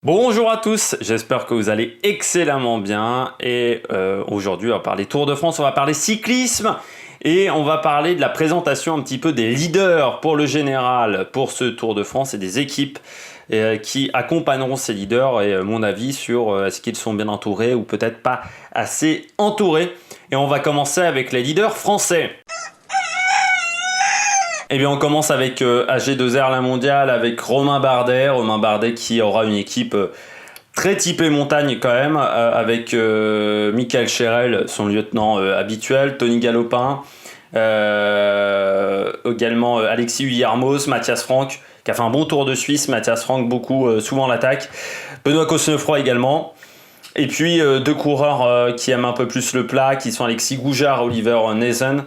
Bonjour à tous, j'espère que vous allez excellemment bien et aujourd'hui on va parler Tour de France, on va parler cyclisme et on va parler de la présentation un petit peu des leaders pour le général pour ce Tour de France et des équipes qui accompagneront ces leaders et mon avis sur est-ce qu'ils sont bien entourés ou peut-être pas assez entourés. Et on va commencer avec les leaders français. Eh bien, on commence avec AG2R la mondiale, avec Romain Bardet. Romain Bardet qui aura une équipe très typée montagne quand même, avec Michael Cherel, son lieutenant habituel, Tony Galopin, également Alexis Vuillermoz, Mathias Franck, qui a fait un bon Tour de Suisse. Mathias Franck, souvent l'attaque. Benoît Cosnefroy également. Et puis deux coureurs qui aiment un peu plus le plat, qui sont Alexis Goujard et Oliver Nezen.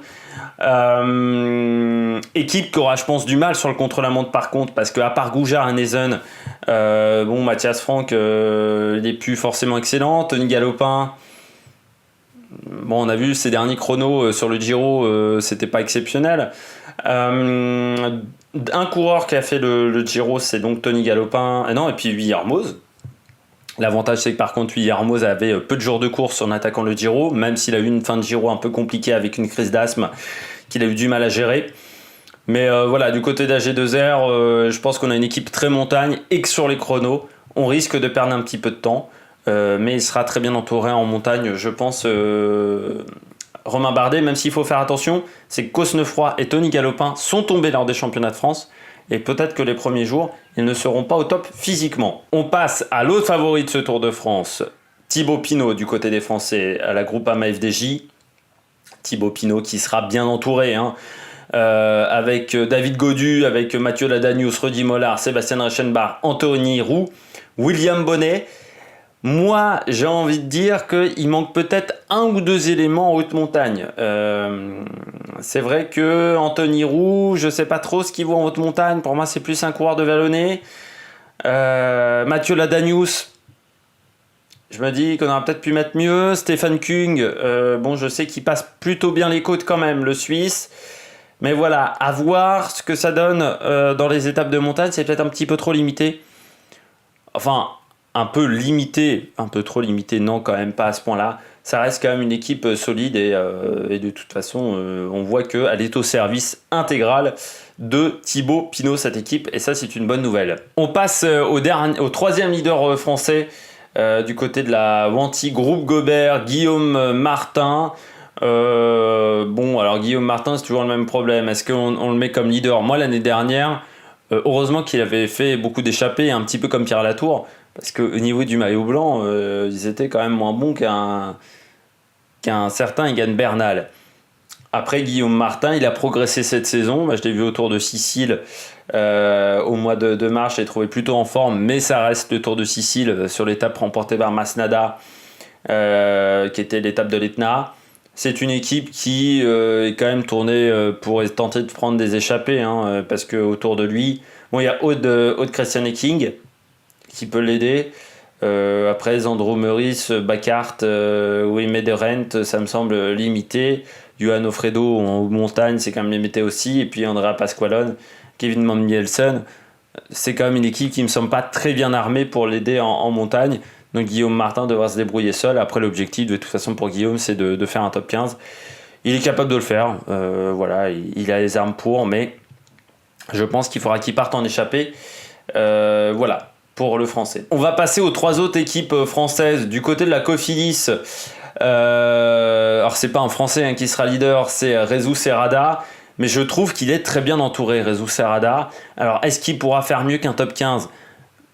Équipe qui aura, je pense, du mal sur le contre-la-montre par contre, parce qu'à part Goujard et Nezen, Mathias Franck, il n'est plus forcément excellent. Tony Galopin, on a vu ses derniers chronos sur le Giro, c'était pas exceptionnel. Un coureur qui a fait le Giro, c'est donc Tony Galopin, et puis Vuillermoz. L'avantage, c'est que par contre, Vuillermoz avait peu de jours de course en attaquant le Giro, même s'il a eu une fin de Giro un peu compliquée avec une crise d'asthme qu'il a eu du mal à gérer. Mais voilà, du côté d'AG2R, je pense qu'on a une équipe très montagne et que sur les chronos, on risque de perdre un petit peu de temps. Mais il sera très bien entouré en montagne, je pense, Romain Bardet, même s'il faut faire attention, c'est que Cosnefroy et Tony Galopin sont tombés lors des championnats de France. Et peut-être que les premiers jours, ils ne seront pas au top physiquement. On passe à l'autre favori de ce Tour de France, Thibaut Pinot du côté des Français, à la Groupama FDJ. Thibaut Pinot qui sera bien entouré, avec David Gaudu, avec Mathieu Ladanius, Rudy Mollard, Sébastien Reichenbach, Anthony Roux, William Bonnet. Moi, j'ai envie de dire qu'il manque peut-être un ou deux éléments en haute montagne. C'est vrai que Anthony Roux, je sais pas trop ce qu'il vaut en haute montagne. Pour moi, c'est plus un coureur de vallonné. Mathieu Ladanius, je me dis qu'on aurait peut-être pu mettre mieux. Stefan Kung, je sais qu'il passe plutôt bien les côtes quand même, le Suisse. Mais voilà, à voir ce que ça donne dans les étapes de montagne. C'est peut-être un petit peu trop limité. Enfin, un peu limité, un peu trop limité, non, quand même pas à ce point-là. Ça reste quand même une équipe solide et de toute façon, on voit qu'elle est au service intégral de Thibaut Pinot, cette équipe, et ça, c'est une bonne nouvelle. On passe au troisième leader français du côté de la Wanty Groupe Gobert, Guillaume Martin. Alors Guillaume Martin, c'est toujours le même problème. Est-ce qu'on le met comme leader ? Moi, l'année dernière, heureusement qu'il avait fait beaucoup d'échappées, un petit peu comme Pierre Latour, parce qu'au niveau du maillot blanc, ils étaient quand même moins bons qu'un certain Egan Bernal. Après, Guillaume Martin, il a progressé cette saison. Je l'ai vu au Tour de Sicile au mois de mars. Je l'ai trouvé plutôt en forme, mais ça reste le Tour de Sicile sur l'étape remportée par Masnada, qui était l'étape de l'Etna. C'est une équipe qui est quand même tournée pour tenter de prendre des échappées, parce qu'autour Tour de lui, il y a Aude Christian King qui peut l'aider. Après, Zandro Meurice, Bacart, Wim de Rent, ça me semble limité. Johan Ofredo en montagne, c'est quand même limité aussi. Et puis Andrea Pasqualone, Kevin Magnussen. C'est quand même une équipe qui me semble pas très bien armée pour l'aider en montagne. Donc Guillaume Martin devra se débrouiller seul. Après, l'objectif de toute façon pour Guillaume, c'est de faire un top 15. Il est capable de le faire. Il a les armes pour, mais je pense qu'il faudra qu'il parte en échappée. Pour le français. On va passer aux trois autres équipes françaises. Du côté de la Cofidis, alors c'est pas un français qui sera leader, c'est Rezou Serrada, mais je trouve qu'il est très bien entouré, Rezou Serrada. Alors est-ce qu'il pourra faire mieux qu'un top 15 ?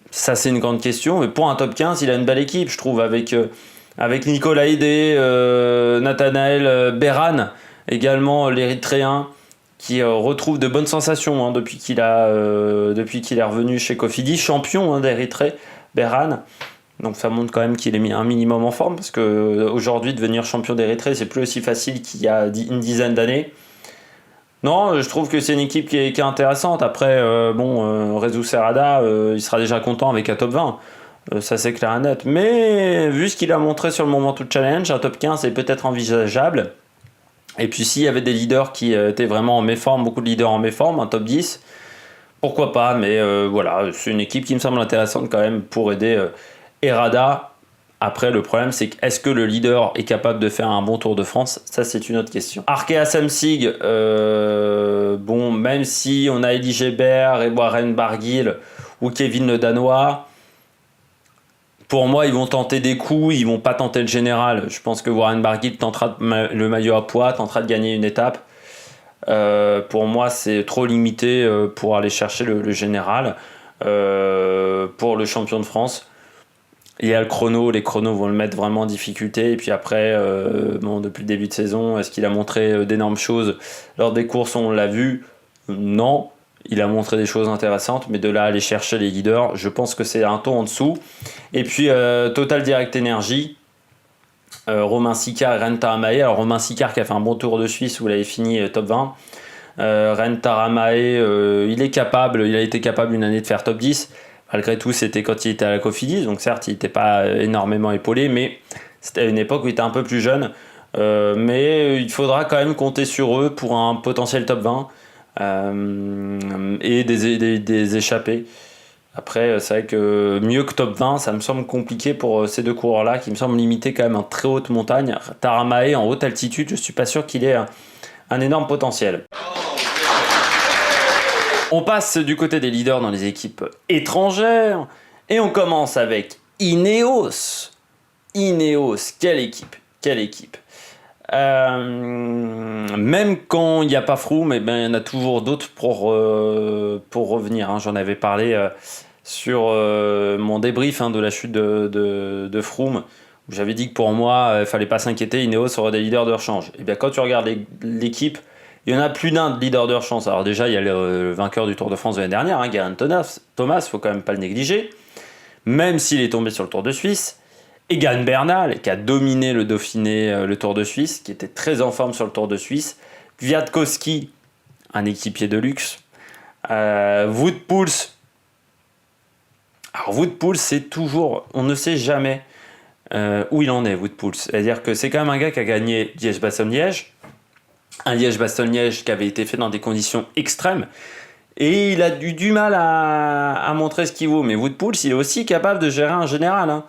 Ça, c'est une grande question, mais pour un top 15, il a une belle équipe, je trouve, avec Nicolas Hédé, Nathanaël Beran, également l'Érythréen, qui retrouve de bonnes sensations depuis qu'il est revenu chez Cofidis, champion d'Érythrée, Beran. Donc ça montre quand même qu'il est mis un minimum en forme, parce qu'aujourd'hui, devenir champion d'Érythrée, c'est plus aussi facile qu'il y a une dizaine d'années. Non, je trouve que c'est une équipe qui est intéressante. Après, Rezou Serrada, il sera déjà content avec un top 20. Ça, c'est clair et net. Mais vu ce qu'il a montré sur le Mont Ventoux Challenge, un top 15 est peut-être envisageable. Et puis s'il y avait des leaders qui étaient vraiment en méforme, beaucoup de leaders en méforme, un top 10, Pourquoi pas, mais voilà, c'est une équipe qui me semble intéressante quand même pour aider Herrada. Après, le problème, c'est que est-ce que le leader est capable de faire un bon Tour de France? Ça, c'est une autre question. Arkea Samsic, bon, même si on a Elie Gebert et Warren Barguil ou Kevin Le Danois, pour moi, ils vont tenter des coups, ils vont pas tenter le général. Je pense que Warren Barguil tentera le maillot à poids, tentera de gagner une étape. Pour moi, c'est trop limité pour aller chercher le général. Pour le champion de France, il y a le chrono, les chronos vont le mettre vraiment en difficulté. Et puis après, bon, depuis le début de saison, est-ce qu'il a montré d'énormes choses lors des courses? On l'a vu, non. Il a montré des choses intéressantes, mais de là à aller chercher les leaders, je pense que c'est un ton en dessous. Et puis Total Direct Energy, Romain Sicard et Ren Taramae. Alors Romain Sicard qui a fait un bon Tour de Suisse où il avait fini top 20. Ren Taramae, il est capable, il a été capable une année de faire top 10. Malgré tout, c'était quand il était à la Cofidis, donc certes, il n'était pas énormément épaulé, mais c'était à une époque où il était un peu plus jeune. Mais il faudra quand même compter sur eux pour un potentiel top 20 et des échappées. Après, c'est vrai que mieux que top 20, ça me semble compliqué pour ces deux coureurs-là, qui me semblent limités quand même en très haute montagne. Taramae, en haute altitude, je ne suis pas sûr qu'il ait un énorme potentiel. On passe du côté des leaders dans les équipes étrangères et on commence avec Ineos. Ineos, quelle équipe, quelle équipe. Même quand il n'y a pas Froome, eh ben, il y en a toujours d'autres pour revenir. Hein. J'en avais parlé sur mon débrief de la chute de Froome, où j'avais dit que pour moi, il ne fallait pas s'inquiéter, Ineos aurait des leaders de rechange. Et bien quand tu regardes l'équipe, il y en a plus d'un de leader de rechange. Alors déjà, il y a le vainqueur du Tour de France de l'année dernière, Geraint Thomas, il ne faut quand même pas le négliger, même s'il est tombé sur le Tour de Suisse. Egan Bernal, qui a dominé le Dauphiné, le Tour de Suisse, qui était très en forme sur le Tour de Suisse. Kwiatkowski, un équipier de luxe. Wout Poels. Alors Wout Poels, c'est toujours... On ne sait jamais où il en est, Wout Poels. C'est-à-dire que c'est quand même un gars qui a gagné Liège-Bastogne-Liège. Un Liège-Bastogne-Liège qui avait été fait dans des conditions extrêmes. Et il a eu du mal à montrer ce qu'il vaut. Mais Wout Poels, il est aussi capable de gérer un général. Hein.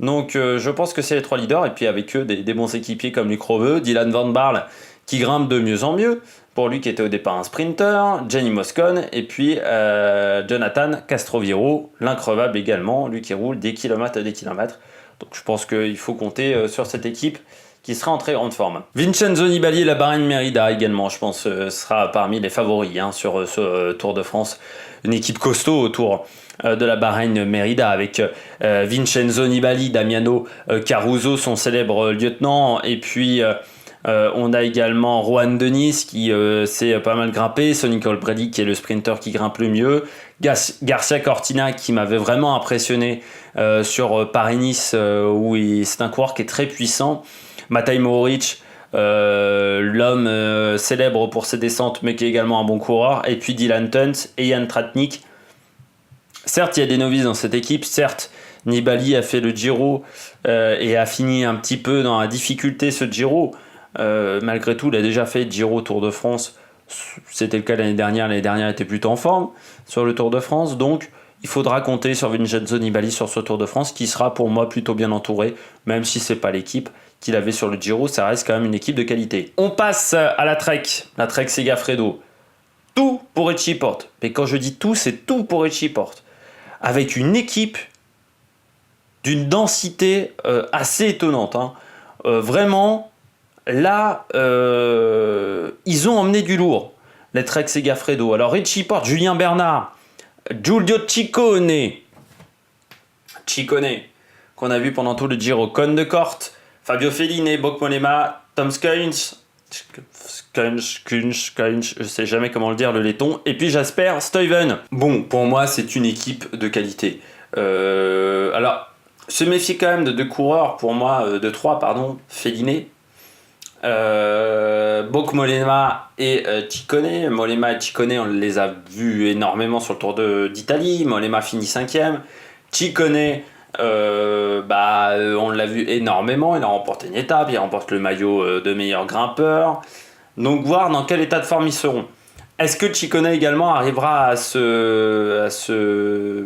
Donc je pense que c'est les trois leaders. Et puis avec eux, des bons équipiers comme Luc Roveux, Dylan Van Baarle qui grimpe de mieux en mieux. Pour lui qui était au départ un sprinter, Jenny Moscon. Et puis Jonathan Castroviro, l'increvable également. Lui qui roule des kilomètres à des kilomètres. Donc je pense qu'il faut compter sur cette équipe qui sera en très grande forme. Vincenzo Nibali et la Bahreïn Merida également, je pense, sera parmi les favoris sur ce Tour de France. Une équipe costaud autour de la Bahreïn Merida avec Vincenzo Nibali, Damiano Caruso, son célèbre lieutenant, et puis on a également Juan Denys qui s'est pas mal grimpé, Sonny Colbrelli qui est le sprinter qui grimpe le mieux, Garcia Cortina qui m'avait vraiment impressionné sur Paris-Nice où c'est un coureur qui est très puissant, Matej Mohoric, l'homme célèbre pour ses descentes mais qui est également un bon coureur, et puis Dylan Tunt et Jan Tratnik. Certes, il y a des novices dans cette équipe, certes, Nibali a fait le Giro et a fini un petit peu dans la difficulté ce Giro. Malgré tout, il a déjà fait Giro Tour de France, c'était le cas l'année dernière était plutôt en forme sur le Tour de France, donc il faudra compter sur Vincenzo Nibali sur ce Tour de France qui sera pour moi plutôt bien entouré, même si c'est pas l'équipe qu'il avait sur le Giro, ça reste quand même une équipe de qualité. On passe à la Trek Segafredo. Tout pour Richie Porte. Mais quand je dis tout, c'est tout pour Richie Porte. Avec une équipe d'une densité assez étonnante. Hein. Vraiment, là, ils ont emmené du lourd, les Trek Segafredo. Alors Richie Porte, Julien Bernard, Giulio Ciccone, qu'on a vu pendant tout le Giro, Cône de Corte, Fabio Fellini, Bok Mollema, Tom Skuins, je sais jamais comment le dire, le laiton, et puis Jasper Stuyven. Bon, pour moi, c'est une équipe de qualité. Alors, se méfier quand même de deux coureurs, pour moi, de trois, pardon, Fellini, Bok Mollema et Ciccone. Mollema et Ciccone, on les a vus énormément sur le Tour d'Italie. Mollema finit 5e. Ciccone, on l'a vu énormément, il a remporté une étape, il remporte le maillot de meilleur grimpeur, donc voir dans quel état de forme ils seront. Est-ce que Ciccone également arrivera à se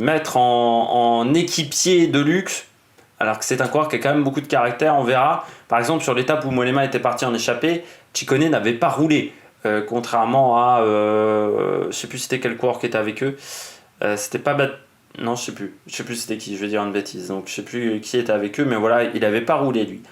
mettre en équipier de luxe, alors que c'est un coureur qui a quand même beaucoup de caractère, on verra. Par exemple, sur l'étape où Mollema était parti en échappée, Ciccone n'avait pas roulé, contrairement à... je sais plus c'était quel coureur qui était avec eux. C'était pas... Non, je sais plus c'était qui, je vais dire une bêtise. Donc je sais plus qui était avec eux, mais voilà, il n'avait pas roulé lui.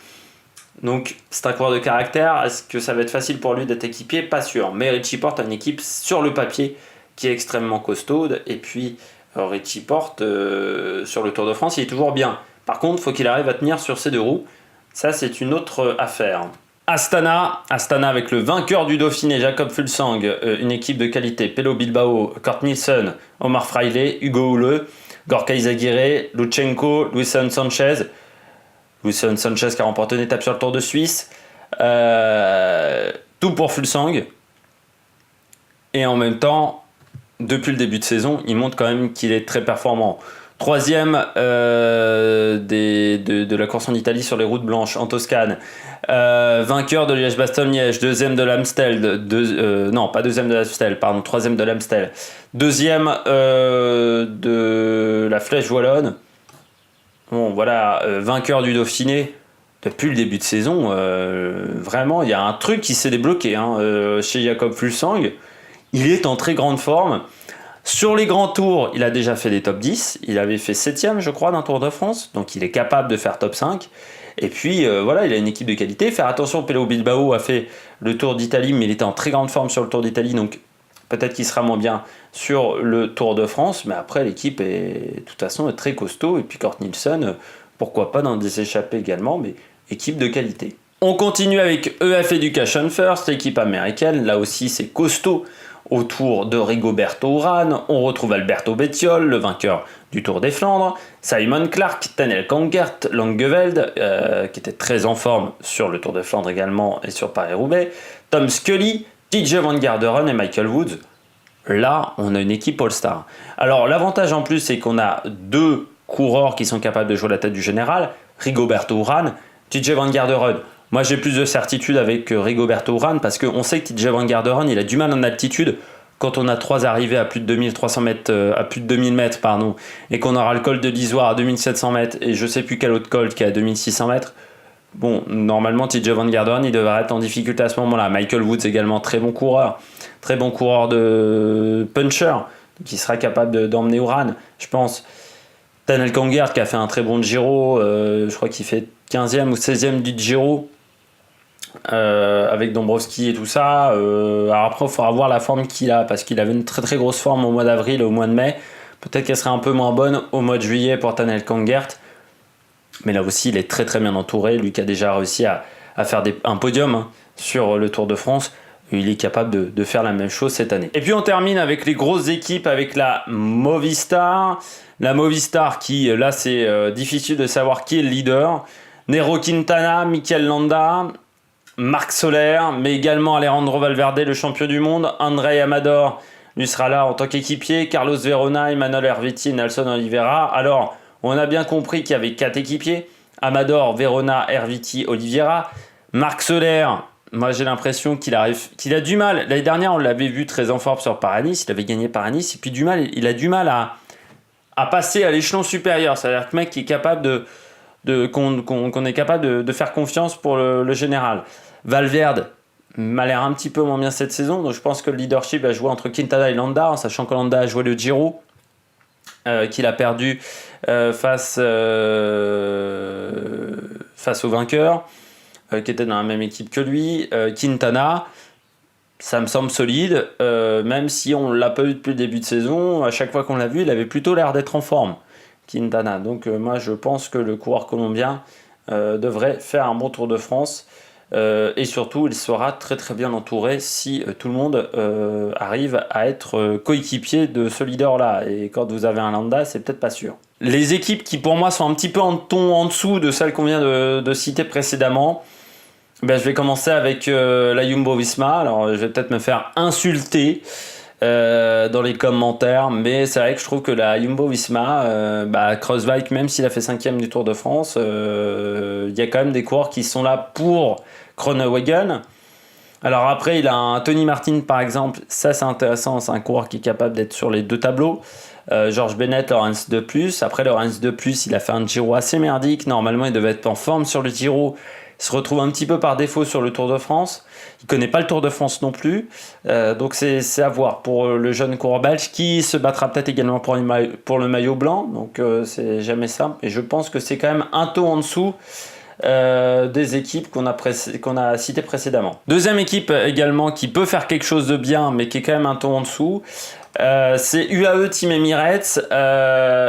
Donc c'est un coureur de caractère. Est-ce que ça va être facile pour lui d'être équipier? Pas sûr. Mais Richie Porte a une équipe sur le papier qui est extrêmement costaude. Et puis Richie Porte, sur le Tour de France, il est toujours bien. Par contre, il faut qu'il arrive à tenir sur ses deux roues. Ça, c'est une autre affaire. Astana avec le vainqueur du Dauphiné, Jakob Fuglsang, une équipe de qualité, Pello Bilbao, Kurt Nielsen, Omar Fraile, Hugo Houle, Gorka Izagirre, Luchenko, Luisson Sanchez qui a remporté une étape sur le Tour de Suisse. Tout pour Fuglsang. Et en même temps, depuis le début de saison, il montre quand même qu'il est très performant. Troisième de la course en Italie sur les routes blanches, en Toscane. Vainqueur de Liège-Bastogne-Liège, deuxième de l'Amstel, troisième de l'Amstel, deuxième de la Flèche Wallonne. Bon, voilà, vainqueur du Dauphiné. Depuis le début de saison, vraiment, il y a un truc qui s'est débloqué chez Jakob Fuglsang. Il est en très grande forme. Sur les grands tours, il a déjà fait des top 10. Il avait fait 7ème, je crois, d'un Tour de France. Donc il est capable de faire top 5. Et puis, voilà, il a une équipe de qualité. Faire attention, Pello Bilbao a fait le Tour d'Italie, mais il était en très grande forme sur le Tour d'Italie. Donc peut-être qu'il sera moins bien sur le Tour de France. Mais après, l'équipe est, de toute façon, est très costaud. Et puis Kurt Nielsen, pourquoi pas dans des échappées également, mais équipe de qualité. On continue avec EF Education First, équipe américaine. Là aussi, c'est costaud. Autour de Rigoberto Urán, on retrouve Alberto Bettiol, le vainqueur du Tour des Flandres, Simon Clark, Daniel Kangert, Langeveld, qui était très en forme sur le Tour des Flandres également et sur Paris-Roubaix, Tom Scully, TJ Van Garderen et Michael Woods. Là, on a une équipe All-Star. Alors, l'avantage en plus, c'est qu'on a deux coureurs qui sont capables de jouer la tête du général, Rigoberto Urán, TJ Van Garderen. Moi, j'ai plus de certitude avec Rigoberto Urán parce qu'on sait que TJ Van Garderen, il a du mal en altitude. Quand on a 3 arrivées à plus de 2300 mètres, à plus de 2000 mètres, pardon, et qu'on aura le col de l'Isoire à 2700 mètres, et je sais plus quel autre col qui est à 2600 mètres, bon, normalement, TJ Van Garderen, il devrait être en difficulté à ce moment-là. Michael Woods également, très bon coureur de puncher, qui sera capable d'emmener Urán, je pense. Daniel Kangert qui a fait un très bon Giro, je crois qu'il fait 15e ou 16e du Giro, avec Dombrowski et tout ça. Alors après, il faudra voir la forme qu'il a, parce qu'il avait une très très grosse forme au mois d'avril et au mois de mai. Peut-être qu'elle serait un peu moins bonne au mois de juillet pour Daniel Kangert. Mais là aussi, il est très très bien entouré. Lui qui a déjà réussi à faire un podium sur le Tour de France. Il est capable de faire la même chose cette année. Et puis on termine avec les grosses équipes, avec la Movistar. La Movistar qui, là c'est difficile de savoir qui est le leader. Nero Quintana, Mikel Landa, Marc Soler, mais également Alejandro Valverde, le champion du monde. André Amador, lui sera là en tant qu'équipier. Carlos Verona, Emmanuel Herviti et Nelson Oliveira. Alors, on a bien compris qu'il y avait 4 équipiers. Amador, Verona, Herviti, Oliveira. Marc Soler, moi j'ai l'impression qu'il a du mal. L'année dernière, on l'avait vu très en forme sur Paris-Nice. Il avait gagné Paris-Nice. Et puis il a du mal à passer à l'échelon supérieur. C'est-à-dire que le mec qui est capable qu'on est capable de faire confiance pour le général. Valverde m'a l'air un petit peu moins bien cette saison, donc je pense que le leadership va jouer entre Quintana et Landa, en sachant que Landa a joué le Giro, qu'il a perdu face au vainqueur, qui était dans la même équipe que lui. Quintana, ça me semble solide, même si on ne l'a pas eu depuis le début de saison. À chaque fois qu'on l'a vu, il avait plutôt l'air d'être en forme, Quintana. Donc moi je pense que le coureur colombien devrait faire un bon Tour de France, et surtout il sera très très bien entouré si tout le monde arrive à être coéquipier de ce leader là, et quand vous avez un Landa, c'est peut-être pas sûr. Les équipes qui pour moi sont un petit peu en ton en dessous de celles qu'on vient de citer précédemment, je vais commencer avec la Jumbo-Visma. Alors je vais peut-être me faire insulter dans les commentaires, mais c'est vrai que je trouve que la Jumbo-Visma, Kruijswijk, même s'il a fait 5e du Tour de France, il y a quand même des coureurs qui sont là pour Groenewegen. Alors après, il a un Tony Martin par exemple, ça c'est intéressant, c'est un coureur qui est capable d'être sur les deux tableaux. George Bennett, Lawrence de plus. Après Lawrence de plus, il a fait un Giro assez merdique. Normalement, il devait être en forme sur le Giro. Il se retrouve un petit peu par défaut sur le Tour de France. Il connaît pas le Tour de France non plus. Donc c'est à voir pour le jeune coureur belge qui se battra peut-être également pour le maillot blanc. Donc c'est jamais simple. Et je pense que c'est quand même un taux en dessous des équipes qu'on a citées précédemment. Deuxième équipe également qui peut faire quelque chose de bien mais qui est quand même un taux en dessous, c'est UAE Team Emirates,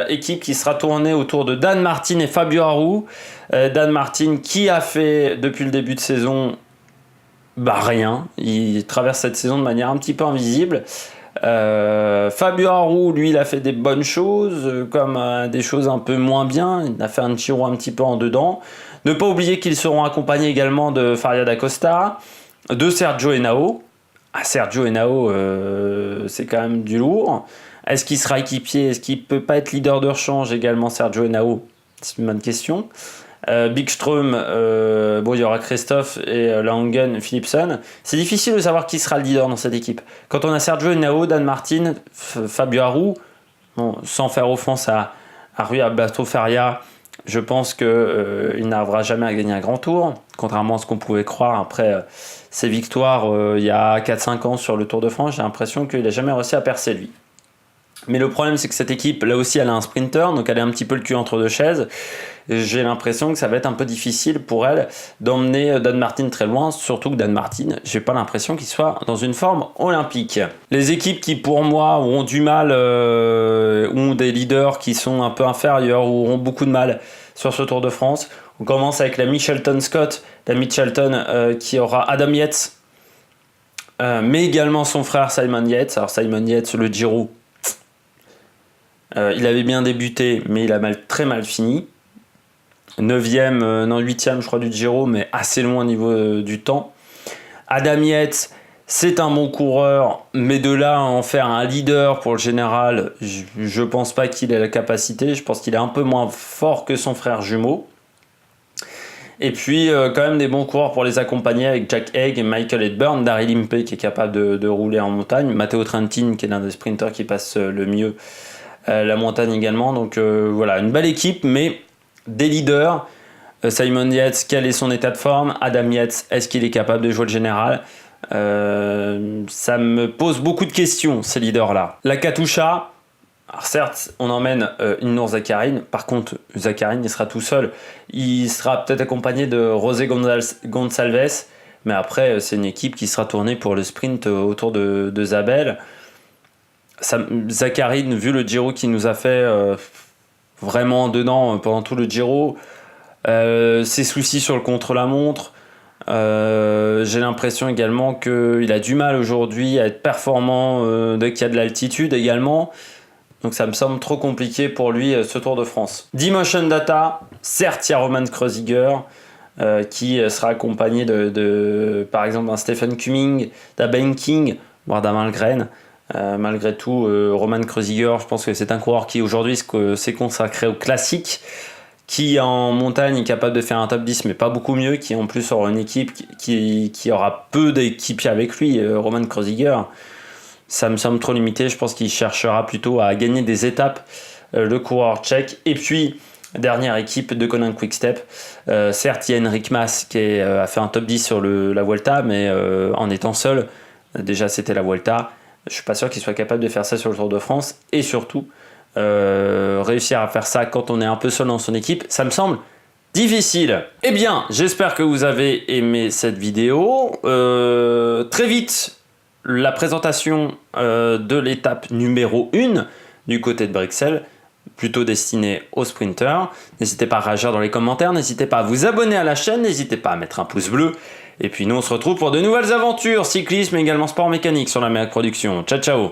équipe qui sera tournée autour de Dan Martin et Fabio Aru. Dan Martin qui a fait depuis le début de saison rien, il traverse cette saison de manière un petit peu invisible. Fabio Aru, lui, il a fait des bonnes choses, comme des choses un peu moins bien. Il a fait un Giro un petit peu en dedans. Ne pas oublier qu'ils seront accompagnés également de Faria d'Acosta, de Sergio Henao. Sergio Henao, c'est quand même du lourd. Est-ce qu'il sera équipier? Est-ce qu'il peut pas être leader de rechange également, Sergio Henao? C'est une bonne question. Bikström, il y aura Christophe et Langen, Philipsen. C'est difficile de savoir qui sera le leader dans cette équipe. Quand on a Sergio Henao, Dan Martin, Fabio Aru, sans faire offense à Rui Alberto Faria, je pense qu'il n'arrivera jamais à gagner un grand tour, contrairement à ce qu'on pouvait croire après ses victoires il y a 4-5 ans sur le Tour de France. J'ai l'impression qu'il n'a jamais réussi à percer lui. Mais le problème, c'est que cette équipe, là aussi, elle a un sprinter, donc elle est un petit peu le cul entre deux chaises. J'ai l'impression que ça va être un peu difficile pour elle d'emmener Dan Martin très loin, surtout que Dan Martin, j'ai pas l'impression qu'il soit dans une forme olympique. Les équipes qui, pour moi, ont du mal, ont des leaders qui sont un peu inférieurs ou auront beaucoup de mal sur ce Tour de France. On commence avec la Mitchelton Scott, la Mitchelton qui aura Adam Yates, mais également son frère Simon Yates. Alors Simon Yates, le Giro, il avait bien débuté, mais il a très mal fini. 8e je crois du Giro, mais assez loin au niveau du temps. Adam Yates, c'est un bon coureur, mais de là à en faire un leader pour le général, je pense pas qu'il ait la capacité. Je pense qu'il est un peu moins fort que son frère jumeau. Et puis quand même des bons coureurs pour les accompagner avec Jack Haig et Michael Edburn, Daryl Impey qui est capable de rouler en montagne, Matteo Trentin qui est l'un des sprinters qui passe le mieux la montagne également. Donc voilà, une belle équipe, mais des leaders. Simon Yates, quel est son état de forme? Adam Yates, est-ce qu'il est capable de jouer le général? Ça me pose beaucoup de questions, ces leaders-là. La Katusha, alors certes, on emmène Ilnur Zakarin. Par contre, Zakarin, il sera tout seul. Il sera peut-être accompagné de José Gonçalves. Mais après, c'est une équipe qui sera tournée pour le sprint autour de Zabel. Zakarin, vu le Giro qu'il nous a fait vraiment dedans pendant tout le Giro, ses soucis sur le contre-la-montre, j'ai l'impression également qu'il a du mal aujourd'hui à être performant dès qu'il y a de l'altitude également. Donc ça me semble trop compliqué pour lui ce Tour de France. D-Motion Data, certes il y a Roman Kreuziger qui sera accompagné de par exemple d'un Stephen Cumming, d'un Ben King, voire d'un Malgren. Malgré tout, Roman Kreuziger, je pense que c'est un coureur qui aujourd'hui s'est consacré au classique, qui en montagne est capable de faire un top 10 mais pas beaucoup mieux, qui en plus aura une équipe qui aura peu d'équipiers avec lui. Roman Kreuziger, ça me semble trop limité. Je pense qu'il cherchera plutôt à gagner des étapes, le coureur tchèque. Et puis dernière équipe de Conan Quick-Step, certes il y a Enric Mas qui a fait un top 10 sur la Vuelta, mais en étant seul, déjà c'était la Vuelta, je suis pas sûr qu'il soit capable de faire ça sur le Tour de France. Et surtout réussir à faire ça quand on est un peu seul dans son équipe, ça me semble difficile. Eh bien, j'espère que vous avez aimé cette vidéo. Très vite, la présentation de l'étape numéro 1 du côté de Bruxelles, plutôt destinée aux sprinters. N'hésitez pas à réagir dans les commentaires, n'hésitez pas à vous abonner à la chaîne, n'hésitez pas à mettre un pouce bleu. Et puis nous, on se retrouve pour de nouvelles aventures, cyclisme et également sport mécanique sur la Merck Production. Ciao, ciao!